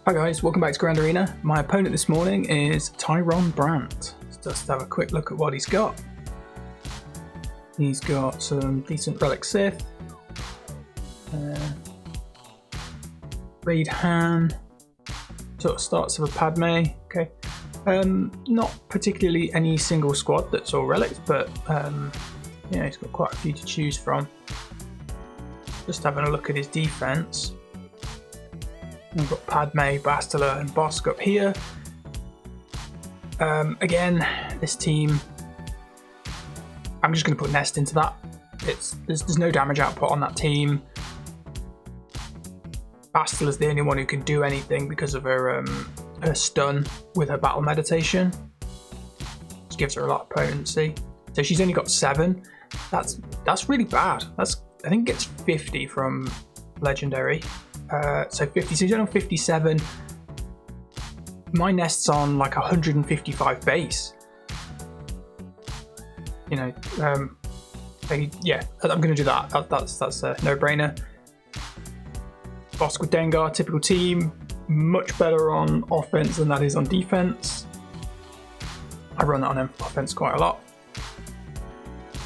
Hi guys, welcome back to Grand Arena. My opponent this morning is Tyrone Brandt. Let's just have a quick look at what he's got. He's got some decent Relic Sith, Raid Han, sort of starts of a Padme. Okay, not particularly any single squad that's all relics, but yeah, he's got quite a few to choose from. Just having a look at his defense. We've got Padme, Bastila and Bosk up here. Again, this team, I'm just going to put Nest into that. There's no damage output on that team. Bastila's the only one who can do anything because of her stun with her battle meditation. Which gives her a lot of potency. So she's only got 7. That's really bad. I think it gets 50 from legendary. So 50, so he's on 57. My Nest's on like 155 base. You know, yeah, I'm going to do that. That's a no-brainer. Bosk with Dengar, typical team. Much better on offense than that is on defense. I run that on offense quite a lot.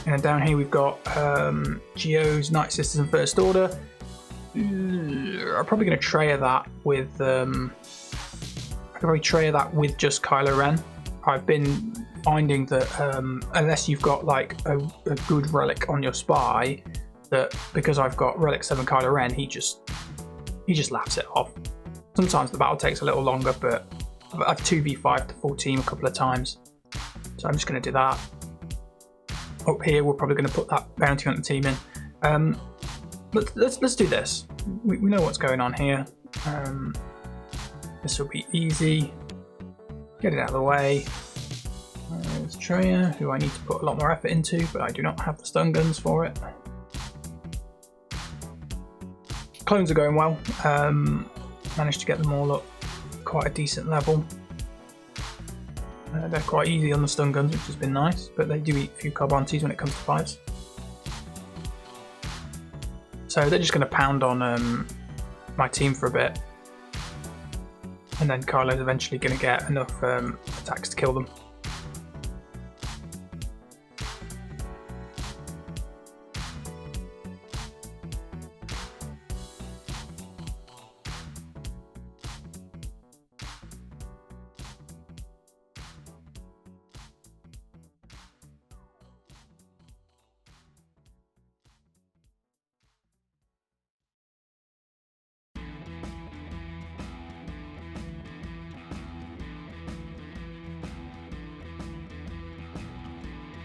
And down here we've got Geo's Night Sisters and First Order. I'm probably going to Treya that with I could probably Treya that with just Kylo Ren. I've been finding that unless you've got like a good relic on your spy, that because I've got Relic 7 Kylo Ren, he just laps it off. Sometimes the battle takes a little longer, but I've 2v5 the full team a couple of times, so I'm just going to do that. Up here we're probably going to put that bounty hunter team in. Let's do this. We know what's going on here. This will be easy. Get it out of the way. There's Treya, who I need to put a lot more effort into, but I do not have the stun guns for it. Clones are going well. Managed to get them all up quite a decent level. They're quite easy on the stun guns, which has been nice, but they do eat a few carbontes when it comes to 5s. So they're just going to pound on my team for a bit, and then Kylo's eventually going to get enough attacks to kill them.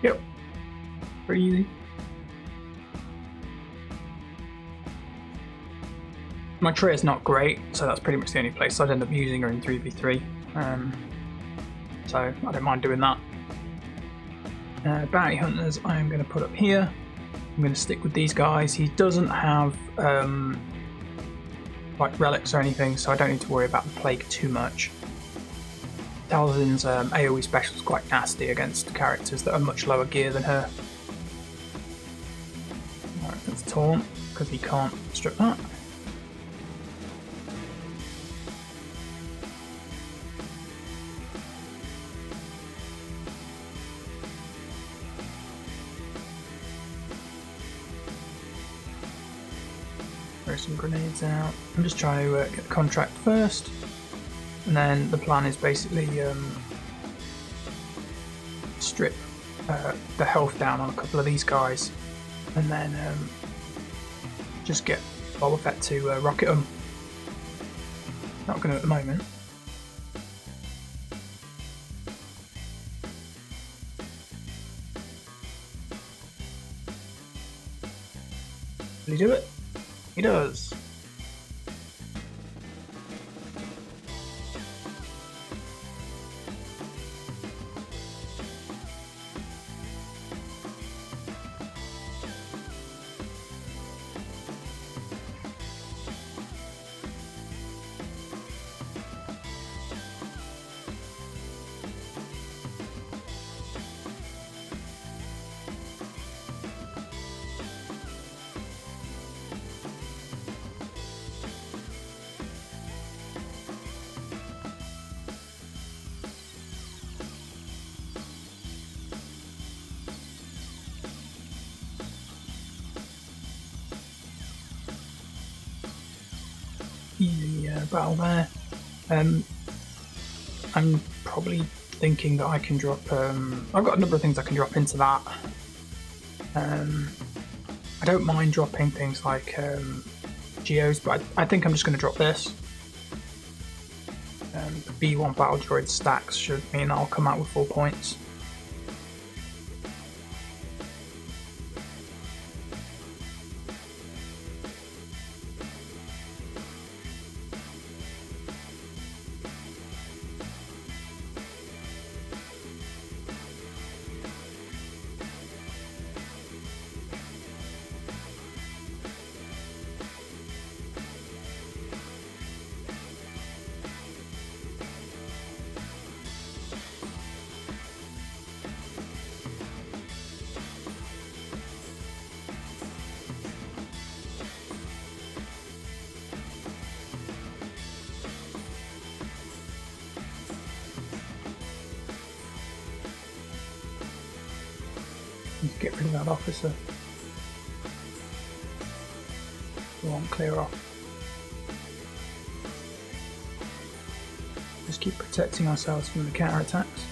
Yep, pretty easy. My Treya's not great, so that's pretty much the only place I'd end up using her in 3v3. So I don't mind doing that. Bounty Hunters I'm going to put up here. I'm going to stick with these guys. He doesn't have like relics or anything, so I don't need to worry about the plague too much. Talzin's AoE special is quite nasty against characters that are much lower gear than her. Alright, let's taunt, because he can't strip that. Throw some grenades out. I'm just trying to get the contract first. And then the plan is basically strip the health down on a couple of these guys, and then just get Boba Fett to rocket them. Not going to at the moment. Did he do it? He does. no battle there. I'm probably thinking that I can drop. I've got a number of things I can drop into that. I don't mind dropping things like Geos, but I think I'm just going to drop this. The B1 Battle Droid stacks should mean I'll come out with 4 points. Need to get rid of that officer. We won't clear off. Just keep protecting ourselves from the counter attacks.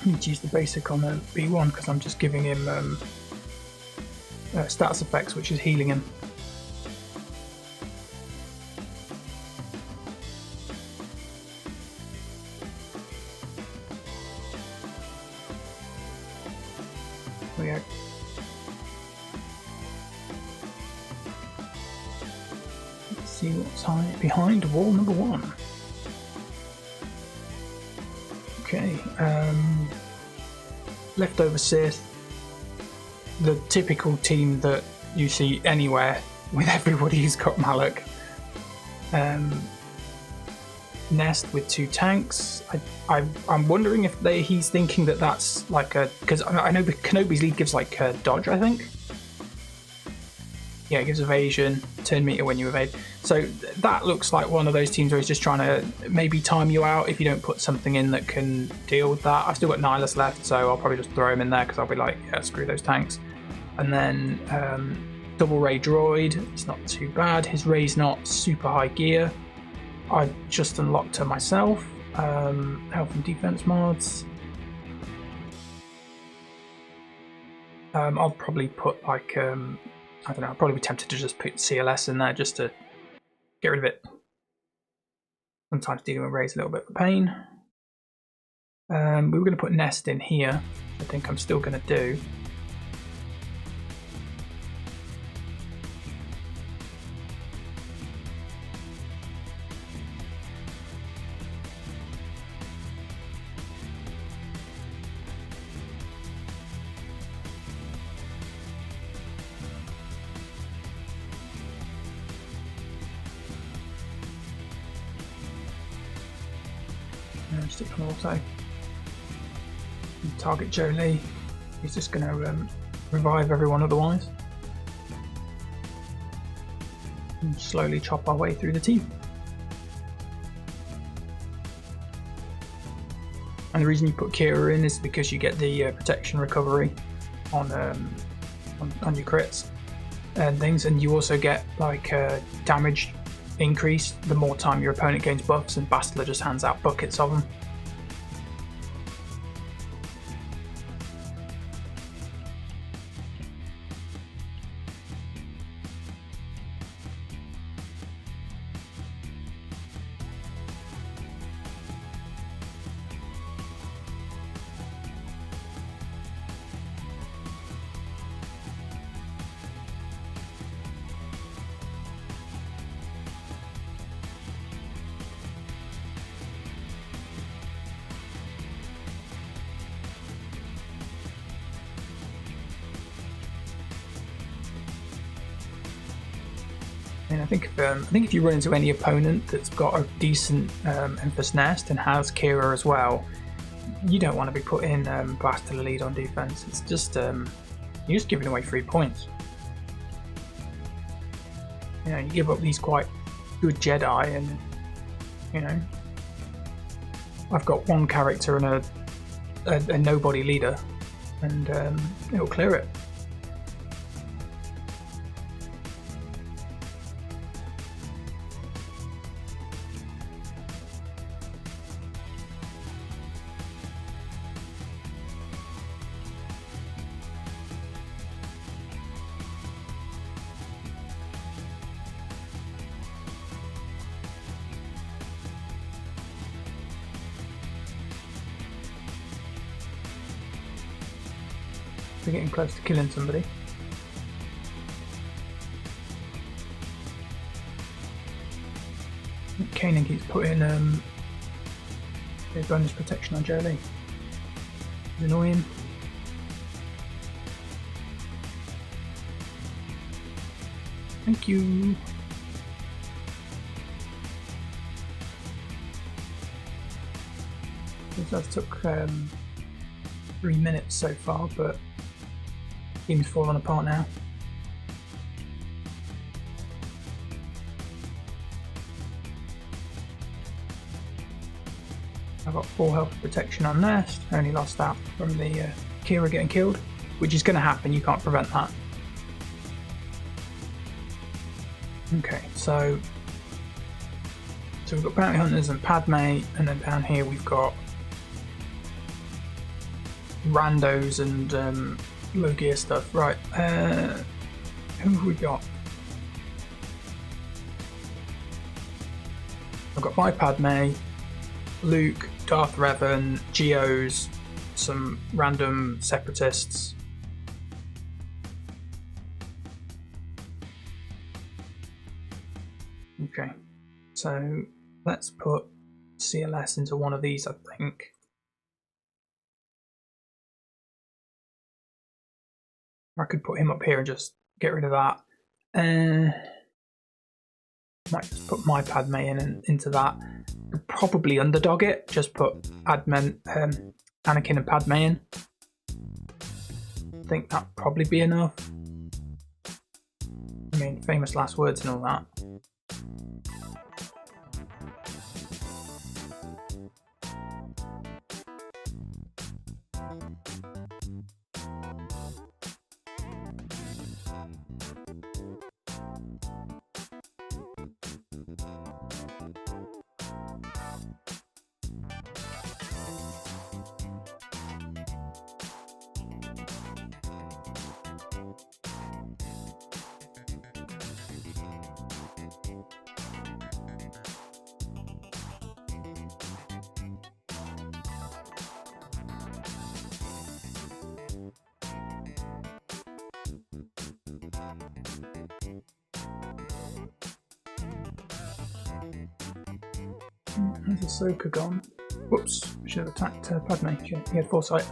I need to use the basic on the B1 because I'm just giving him status effects, which is healing him. There we go. Let's see what's behind wall number 1. Okay, leftover Sith, the typical team that you see anywhere with everybody who's got Malak. Nest with 2 tanks. I'm wondering if he's thinking that that's like a, because I know the Kenobi's lead gives like a dodge, I think. Yeah, it gives evasion, turn meter when you evade. So that looks like one of those teams where he's just trying to maybe time you out if you don't put something in that can deal with that. I've still got Nihilus left, so I'll probably just throw him in there because I'll be like, yeah, screw those tanks. And then double ray droid, it's not too bad. His ray's not super high gear. I've just unlocked her myself. Health and defense mods. I'll probably put like I don't know, I'll probably be tempted to just put CLS in there just to get rid of it. Sometimes dealing with Ray's a little bit of a pain. We were going to put Nest in here. I think I'm still going to do. Stick on auto. Target Jolie. He's just going to revive everyone otherwise. And slowly chop our way through the team. And the reason you put Kira in is because you get the protection recovery on your crits. and things, and you also get like damage increase the more time your opponent gains buffs, and Bastila just hands out buckets of them. And I think if you run into any opponent that's got a decent Emphas Nest and has Kira as well, you don't want to be putting Bastila lead on defense. It's just you're just giving away 3 points. You know, you give up these quite good Jedi, and you know, I've got one character and a nobody leader, and it'll clear it. We're getting close to killing somebody. Kanan keeps putting a bonus protection on Jolie. It's annoying. Thank you. This has took 3 minutes so far, but team's falling apart now. I've got 4 health protection on Nest. I only lost that from the Kira getting killed, which is going to happen. You can't prevent that. Okay, so we've got bounty hunters and Padme, and then down here we've got randos and low gear stuff. Right, who have we got? I've got my Padme, Luke, Darth Revan, Geos, some random separatists. Okay, so let's put CLS into one of these, I think. I could put him up here and just get rid of that. Might just put my Padme in and into that. Could probably underdog it. Just put Anakin and Padme in. I think that'd probably be enough. I mean, famous last words and all that. Has Ahsoka gone? Whoops, I should have attacked Padme. He had foresight.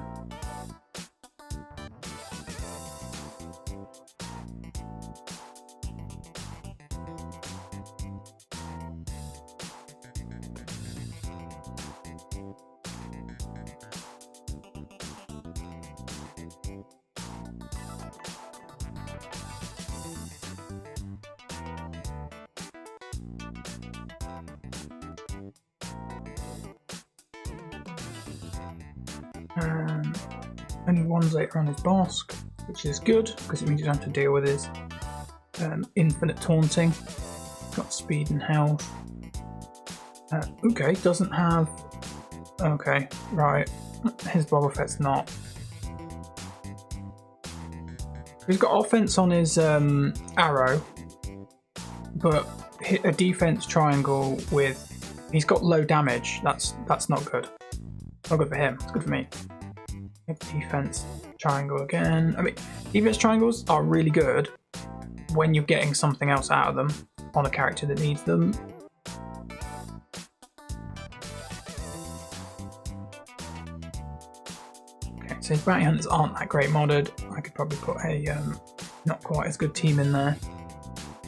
Only one later on his Bosk, which is good because it means you don't have to deal with his infinite taunting. Got speed and health. Okay, doesn't have... Okay, right. His Boba Fett's not. He's got offense on his arrow, but a defense triangle with... He's got low damage. That's not good. Not good for him. It's good for me. Defense triangle again. I mean, defense triangles are really good when you're getting something else out of them on a character that needs them. Okay, so bounty hunters aren't that great modded. I could probably put a not quite as good team in there.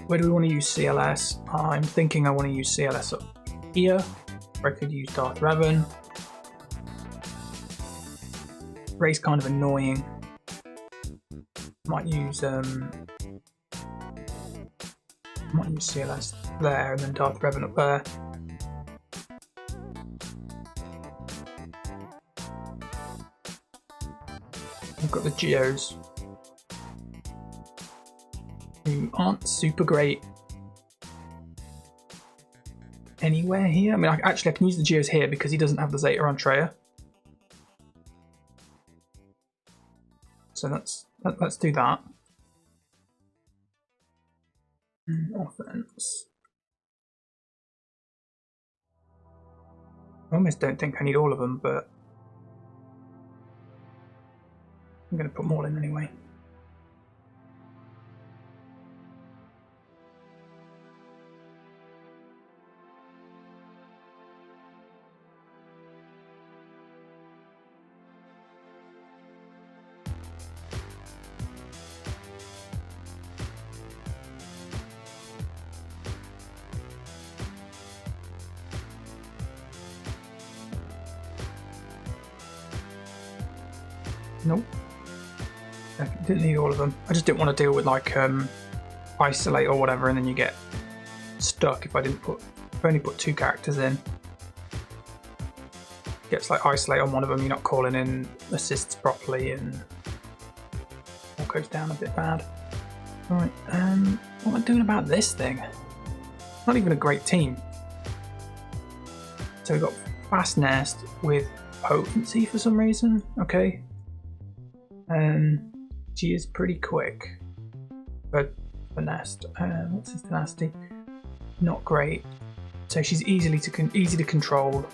Where do we want to use CLS? I'm thinking I want to use CLS up here. Or I could use Darth Revan. Ray's kind of annoying. Might use CLS there and then Darth Revan up there. We've got the Geos, who aren't super great anywhere here. I mean, I can use the Geos here because he doesn't have the Zeta on Traya. So let's do that. Offense. I almost don't think I need all of them, but I'm going to put them all in anyway. Nope. I didn't need all of them. I just didn't want to deal with like isolate or whatever, and then you get stuck if I only put 2 characters in. It gets like isolate on one of them, you're not calling in assists properly, and all goes down a bit bad. Right, what am I doing about this thing? Not even a great team. So we've got Fast Nest with potency for some reason. Okay. She is pretty quick, but the Nest. What's his tenacity? Not great. So she's easy to control.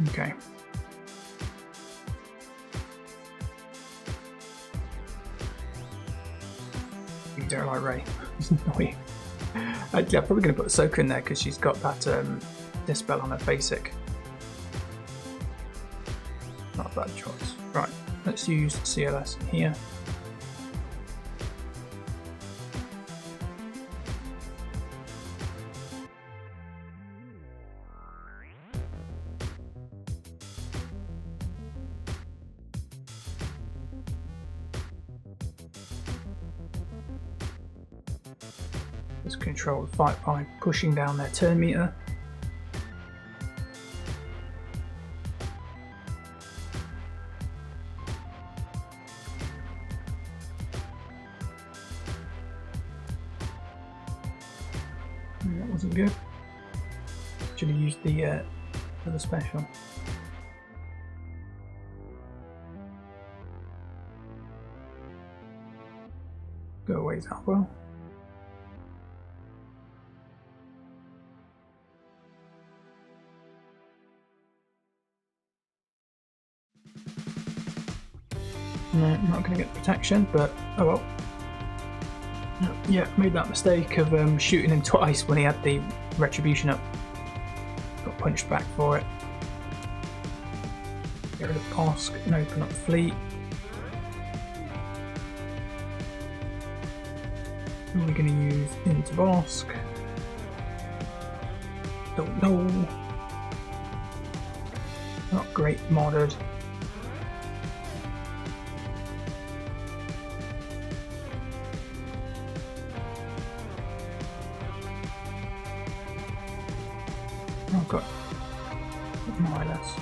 Okay. You don't like Ray. He's annoying. I'm probably going to put Ahsoka in there because she's got that dispel on her basic. Not a bad choice. Right, let's use CLS here. Let's control the fight by pushing down their turn meter. That wasn't good. Should have used the other special. Go away that well. No, I'm not going to get protection, but oh well. Yeah, made that mistake of shooting him twice when he had the retribution up. Got punched back for it. Get rid of Bosk and open up the fleet. Who are we going to use into Bosk? Don't know. Not great modded. I've got more or less.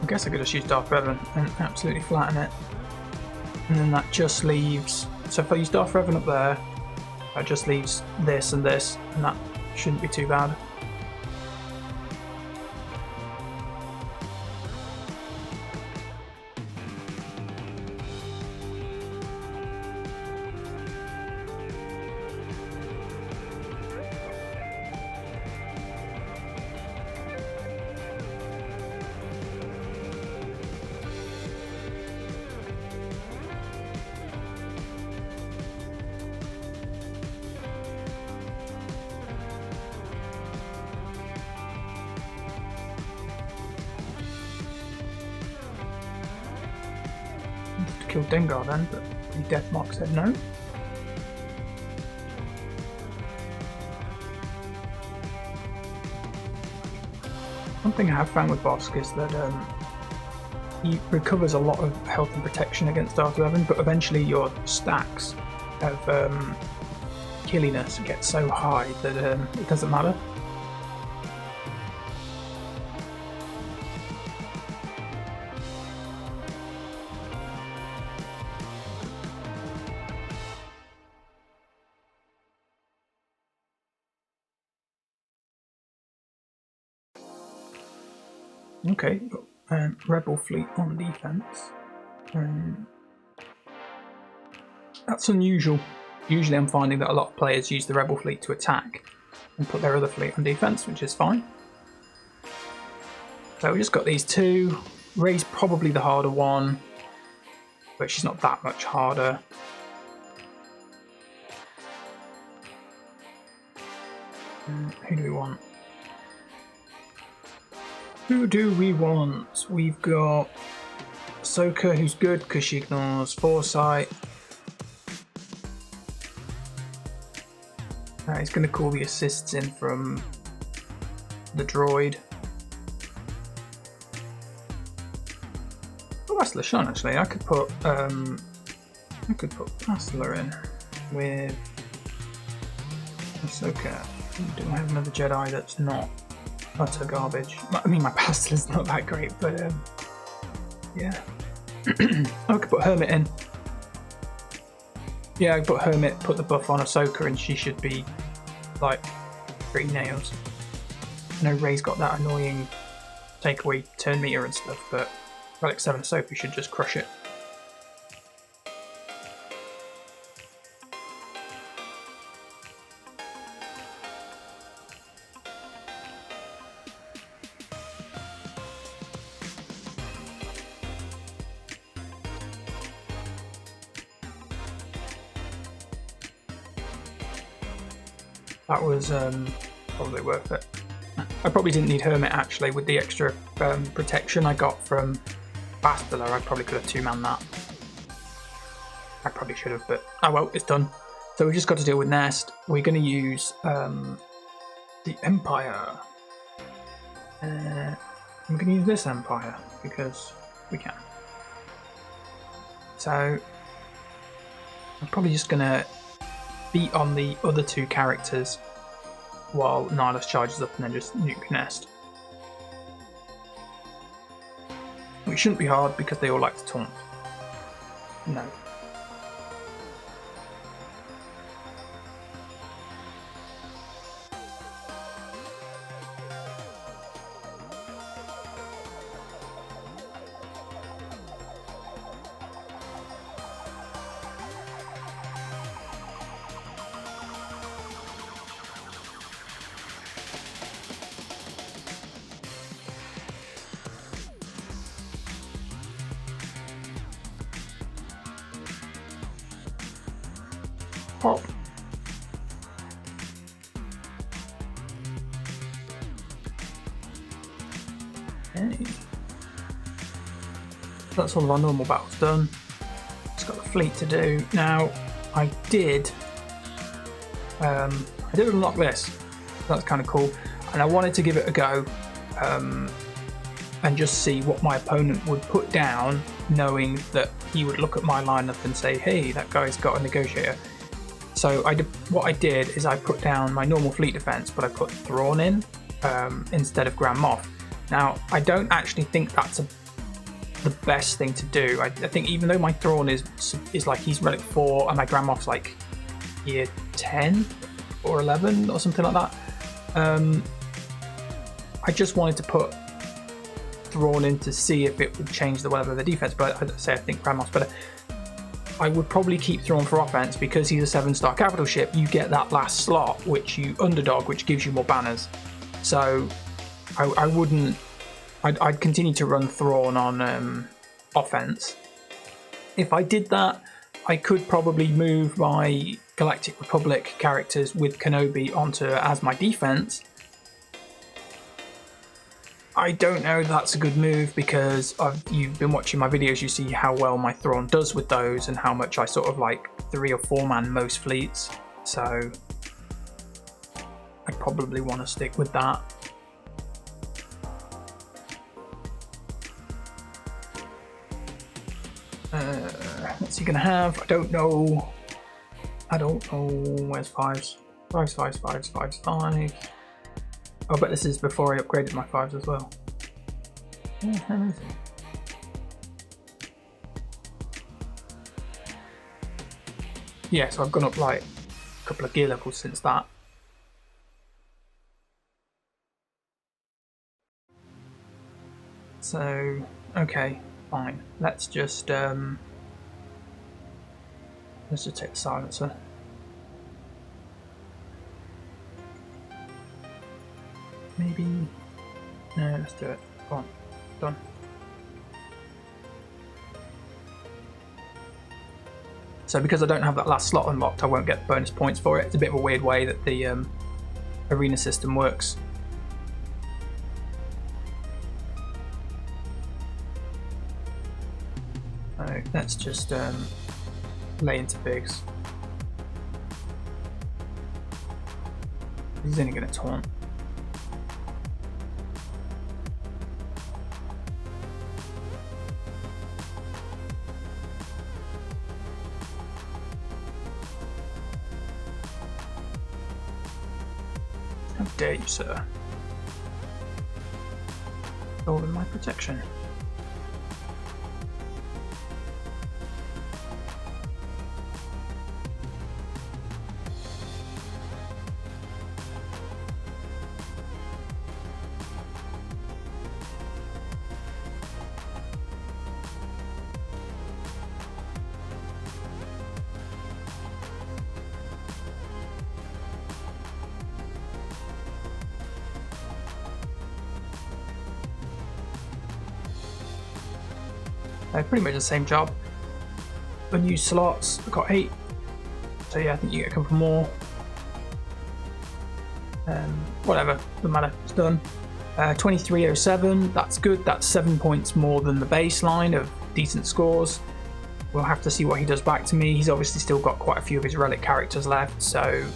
I guess I could just use Darth Revan and absolutely flatten it. And then that just leaves... So if I use Darth Revan up there, that just leaves this, and that shouldn't be too bad. To kill Dengar then, but the Deathmark said no. One thing I have found with Bosk is that he recovers a lot of health and protection against Darth Revan, but eventually your stacks of killiness get so high that it doesn't matter. Okay, Rebel fleet on defense. That's unusual. Usually I'm finding that a lot of players use the Rebel fleet to attack and put their other fleet on defense, which is fine. So we just got these two. Rey's probably the harder one, but she's not that much harder. Who do we want? Who do we want? We've got Ahsoka, who's good because she ignores foresight. He's going to call the assists in from the droid. Oh, that's LaShawn actually. I could put Bastila in with Ahsoka. Do I have another Jedi that's not utter garbage? I mean, my Bastila's not that great, but yeah. I could put Hermit in. Yeah, I could put Hermit, put the buff on Ahsoka, and she should be like 3 nails. I know Rey's got that annoying takeaway turn meter and stuff, but Relic 7 Ahsoka should just crush it. That was probably worth it. I probably didn't need Hermit actually. With the extra protection I got from Bastila, I probably could have 2-manned that. I probably should have, but oh well, it's done. So we've just got to deal with Nest. We're going to use the Empire. I'm going to use this Empire because we can. So I'm probably just going to beat on the other 2 characters while Nihilus charges up and then just nuke Nest. Which shouldn't be hard because they all like to taunt. No. Pop. Okay. That's all of our normal battles done. Just got the fleet to do. Now, I did unlock this. That's kind of cool. And I wanted to give it a go and just see what my opponent would put down, knowing that he would look at my lineup and say, hey, that guy's got a negotiator. So what I did is I put down my normal fleet defense, but I put Thrawn in instead of Grand Moff. Now, I don't actually think that's a the best thing to do. I think even though my Thrawn is like, he's relic 4 and my Grand Moff's like year 10 or 11 or something like that, I just wanted to put Thrawn in to see if it would change the level of the defense, but I'd say I think Grand Moff's better. I would probably keep Thrawn for offense because he's a 7-star capital ship. You get that last slot, which you underdog, which gives you more banners. So I wouldn't. I'd continue to run Thrawn on offense. If I did that, I could probably move my Galactic Republic characters with Kenobi onto as my defense. I don't know if that's a good move because you've been watching my videos, you see how well my Thrawn does with those and how much I sort of like 3 or 4 man most fleets. So I'd probably want to stick with that. What's he gonna have? I don't know. Where's 5s? 5s. Oh, but this is before I upgraded my 5s as well. Where is he? Yeah, so I've gone up like a couple of gear levels since that. So, okay, fine. Let's just take the silencer. Maybe. No, let's do it. Go on. Done. So because I don't have that last slot unlocked, I won't get bonus points for it. It's a bit of a weird way that the arena system works. So let's just lay into Biggs. He's only going to taunt. How dare you, sir? All in my protection. Pretty much the same job. Unused slots, I've got 8. So yeah, I think you get a couple more. Whatever, doesn't matter, it's done. 2307, that's good. That's 7 points more than the baseline of decent scores. We'll have to see what he does back to me. He's obviously still got quite a few of his relic characters left, so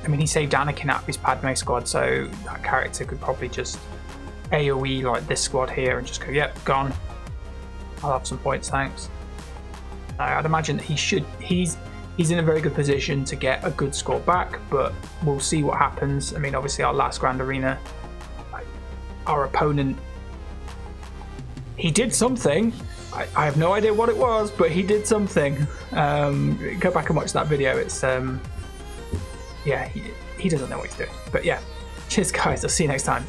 I mean, he saved Anakin out of his Padme squad, so that character could probably just AoE like this squad here and just go, yep, gone. I'll have some points, thanks. I'd imagine that he's in a very good position to get a good score back, but we'll see what happens. I mean, obviously our last Grand Arena, our opponent, he did something. I have no idea what it was, but he did something. Go back and watch that video. It's yeah, he doesn't know what he's doing. But yeah, cheers guys, I'll see you next time.